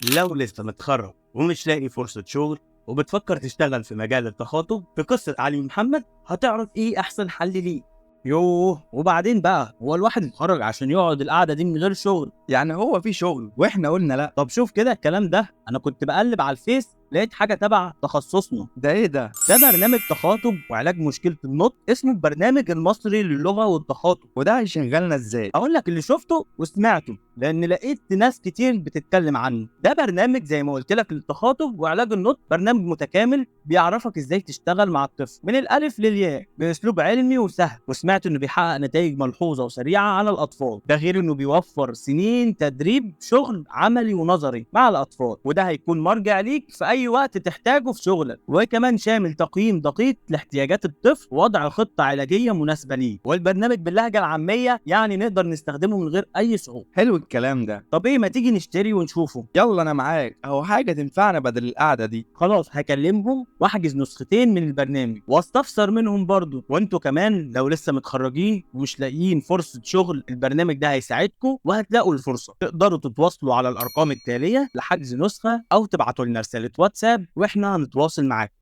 لو لسه متخرج ومش لاقي فرصة شغل وبتفكر تشتغل في مجال التخاطب، في قصة علي محمد هتعرف ايه احسن حل ليه. يوه، وبعدين بقى هو الواحد يتخرج عشان يقعد القعدة دي من غير شغل؟ يعني هو في شغل واحنا قلنا لا؟ طب شوف كده الكلام ده، انا كنت بقلب على الفيس لقيت حاجة تبع تخصصنا. ده ايه ده؟ ده برنامج تخاطب وعلاج مشكلة النطق، اسمه البرنامج المصري للغة والتخاطب. وده هيشغلنا ازاي؟ اقول لك اللي شفته وسمعته، لان لقيت ناس كتير بتتكلم عنه. ده برنامج زي ما قلت لك للتخاطب وعلاج النطق، برنامج متكامل بيعرفك ازاي تشتغل مع الطفل من الالف للياء باسلوب علمي وسهل، وسمعت انه بيحقق نتائج ملحوظه وسريعه على الاطفال. ده غير انه بيوفر سنين تدريب شغل عملي ونظري مع الاطفال، وده هيكون مرجع ليك في اي وقت تحتاجه في شغلك. وكمان شامل تقييم دقيق لاحتياجات الطفل ووضع خطه علاجيه مناسبه ليه. والبرنامج باللهجه العاميه، يعني نقدر نستخدمه من غير اي صعوبه. حلو الكلام ده. طب ايه، ما تيجي نشتري ونشوفه؟ يلا انا معاك، اهو حاجه تنفعنا بدل القعده دي. خلاص هكلمهم واحجز نسختين من البرنامج واستفسر منهم برضو. وانتوا كمان لو لسه متخرجين ومش لاقيين فرصة شغل، البرنامج ده هيساعدكم وهتلاقوا الفرصة. تقدروا تتواصلوا على الارقام التالية لحجز نسخة او تبعتوا لنا رسالة واتساب واحنا هنتواصل معاكم.